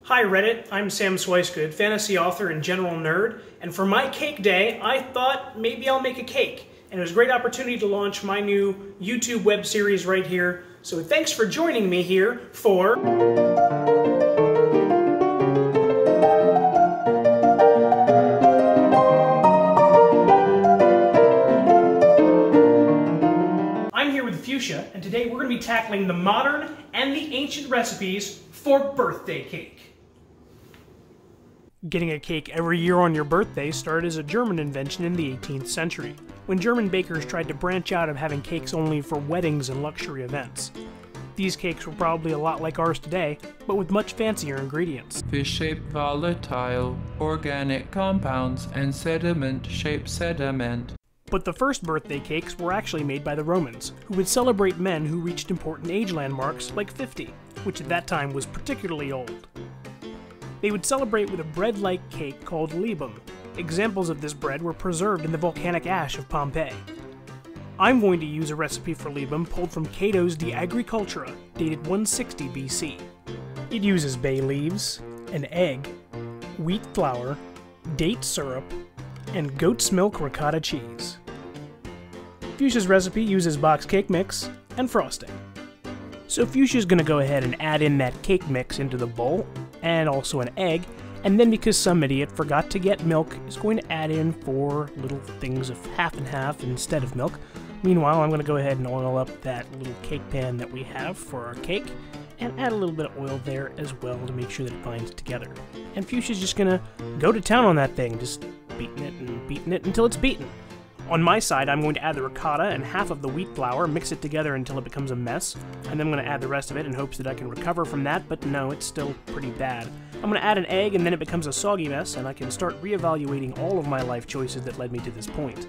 Hi Reddit, I'm Sam Swicegood, fantasy author and general nerd, and for my cake day, I thought maybe I'll make a cake. And it was a great opportunity to launch my new YouTube web series right here. So thanks for joining me here for... I'm here with Fuchsia, and today we're going to be tackling the modern and the ancient recipes for birthday cake. Getting a cake every year on your birthday started as a German invention in the 18th century, when German bakers tried to branch out of having cakes only for weddings and luxury events. These cakes were probably a lot like ours today, but with much fancier ingredients. Fish-shaped volatile, organic compounds, and sediment-shaped sediment. But the first birthday cakes were actually made by the Romans, who would celebrate men who reached important age landmarks like 50, which at that time was particularly old. They would celebrate with a bread-like cake called libum. Examples of this bread were preserved in the volcanic ash of Pompeii. I'm going to use a recipe for libum pulled from Cato's De Agricultura, dated 160 BC. It uses bay leaves, an egg, wheat flour, date syrup, and goat's milk ricotta cheese. Fuchsia's recipe uses box cake mix and frosting. So Fuchsia's going to go ahead and add in that cake mix into the bowl, and also an egg, and then because some idiot forgot to get milk, is going to add in 4 little things of half and half instead of milk. Meanwhile, I'm going to go ahead and oil up that little cake pan that we have for our cake, and add a little bit of oil there as well to make sure that it binds together. And Fuchsia's just going to go to town on that thing, just beating it until it's beaten. On my side, I'm going to add the ricotta and half of the wheat flour, mix it together until it becomes a mess, and then I'm going to add the rest of it in hopes that I can recover from that, but no, it's still pretty bad. I'm going to add an egg, and then it becomes a soggy mess, and I can start reevaluating all of my life choices that led me to this point.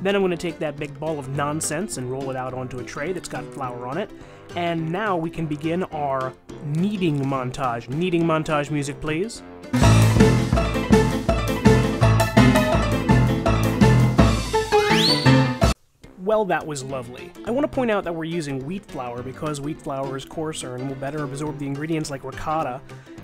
Then I'm going to take that big ball of nonsense and roll it out onto a tray that's got flour on it, and now we can begin our kneading montage. Kneading montage music, please. Well, that was lovely. I want to point out that we're using wheat flour because wheat flour is coarser and will better absorb the ingredients like ricotta.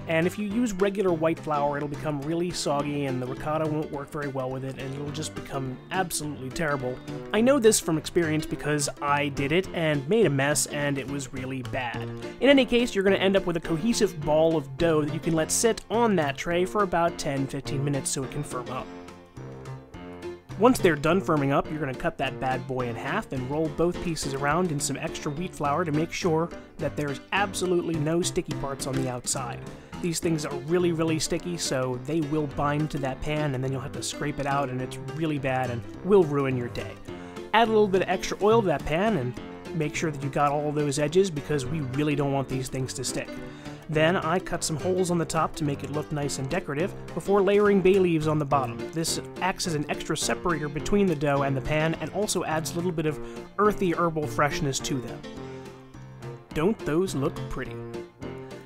And if you use regular white flour, it'll become really soggy and the ricotta won't work very well with it and it'll just become absolutely terrible. I know this from experience because I did it and made a mess and it was really bad. In any case, you're going to end up with a cohesive ball of dough that you can let sit on that tray for about 10-15 minutes so it can firm up. Once they're done firming up, you're going to cut that bad boy in half and roll both pieces around in some extra wheat flour to make sure that there's absolutely no sticky parts on the outside. These things are really, really sticky, so they will bind to that pan and then you'll have to scrape it out and it's really bad and will ruin your day. Add a little bit of extra oil to that pan and make sure that you got all those edges because we really don't want these things to stick. Then I cut some holes on the top to make it look nice and decorative before layering bay leaves on the bottom. This acts as an extra separator between the dough and the pan and also adds a little bit of earthy herbal freshness to them. Don't those look pretty?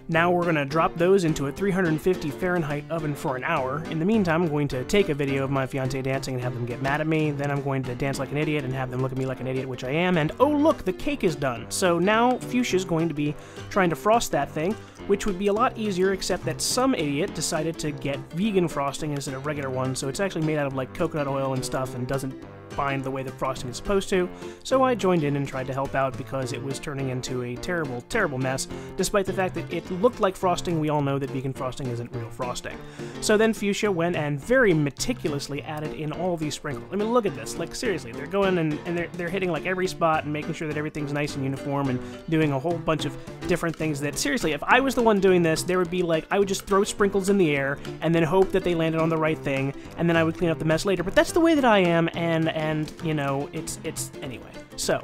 Now we're going to drop those into a 350 Fahrenheit oven for an hour. In the meantime, I'm going to take a video of my fiancé dancing and have them get mad at me. Then I'm going to dance like an idiot and have them look at me like an idiot, which I am. And oh look, the cake is done. So now Fuchsia's going to be trying to frost that thing, which would be a lot easier except that some idiot decided to get vegan frosting instead of regular one. So it's actually made out of like coconut oil and stuff and doesn't bind the way that frosting is supposed to, so I joined in and tried to help out because it was turning into a terrible, terrible mess, despite the fact that it looked like frosting. We all know that vegan frosting isn't real frosting. So then Fuchsia went and very meticulously added in all these sprinkles. I mean, look at this, like seriously, they're going and they're hitting like every spot and making sure that everything's nice and uniform and doing a whole bunch of different things that, seriously, if I was the one doing this, there would be like, I would just throw sprinkles in the air and then hope that they landed on the right thing, and then I would clean up the mess later, but that's the way that I am, and you know, it's anyway. So,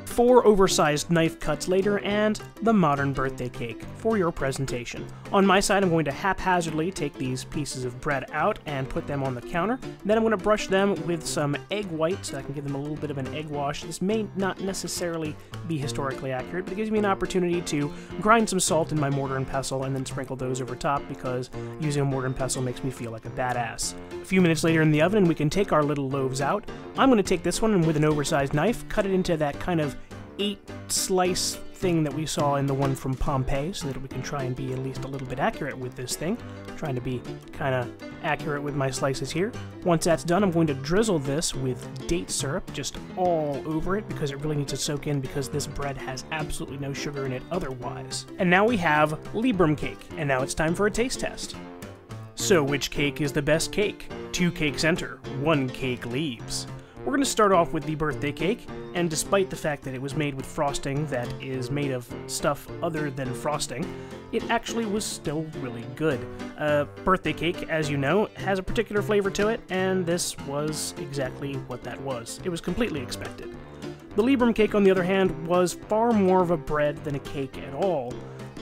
4 oversized knife cuts later, and the modern birthday cake for your presentation. On my side, I'm going to haphazardly take these pieces of bread out and put them on the counter. Then I'm going to brush them with some egg white so I can give them a little bit of an egg wash. This may not necessarily be historically accurate, but it gives me an opportunity to grind some salt in my mortar and pestle and then sprinkle those over top because using a mortar and pestle makes me feel like a badass. A few minutes later in the oven, we can take our little loaves out. I'm going to take this one and with an oversized knife, cut it into that kind of 8-slice thing that we saw in the one from Pompeii, so that we can try and be at least a little bit accurate with this thing. I'm trying to be kind of accurate with my slices here. Once that's done, I'm going to drizzle this with date syrup just all over it, because it really needs to soak in, because this bread has absolutely no sugar in it otherwise. And now we have Librum cake, and now it's time for a taste test. So which cake is the best cake? 2 cakes enter, 1 cake leaves. We're going to start off with the birthday cake, and despite the fact that it was made with frosting that is made of stuff other than frosting, it actually was still really good. Birthday cake, as you know, has a particular flavor to it, and this was exactly what that was. It was completely expected. The Librum cake, on the other hand, was far more of a bread than a cake at all.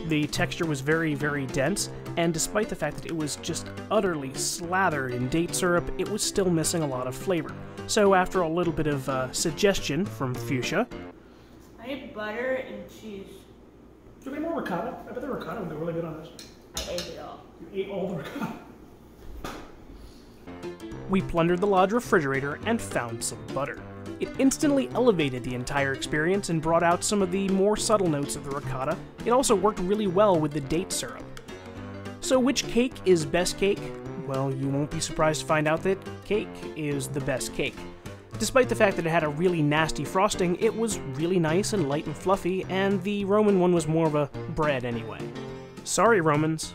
The texture was very, very dense, and despite the fact that it was just utterly slathered in date syrup, it was still missing a lot of flavor. So after a little bit of suggestion from Fuchsia... I need butter and cheese. Is there any more ricotta? I bet the ricotta would go really good on this. I ate it all. You ate all the ricotta? We plundered the lodge refrigerator and found some butter. It instantly elevated the entire experience and brought out some of the more subtle notes of the ricotta. It also worked really well with the date syrup. So which cake is best cake? Well, you won't be surprised to find out that cake is the best cake. Despite the fact that it had a really nasty frosting, it was really nice and light and fluffy, and the Roman one was more of a bread anyway. Sorry, Romans.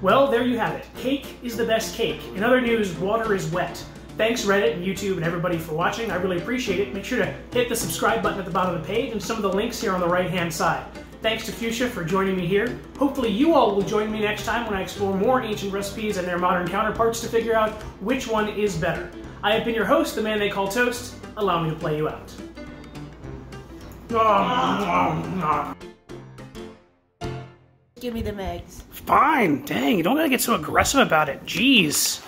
Well, there you have it. Cake is the best cake. In other news, water is wet. Thanks Reddit and YouTube and everybody for watching. I really appreciate it. Make sure to hit the subscribe button at the bottom of the page and some of the links here on the right-hand side. Thanks to Fuchsia for joining me here. Hopefully you all will join me next time when I explore more ancient recipes and their modern counterparts to figure out which one is better. I have been your host, the man they call Toast. Allow me to play you out. Give me them eggs. Fine, dang, you don't gotta get so aggressive about it. Jeez.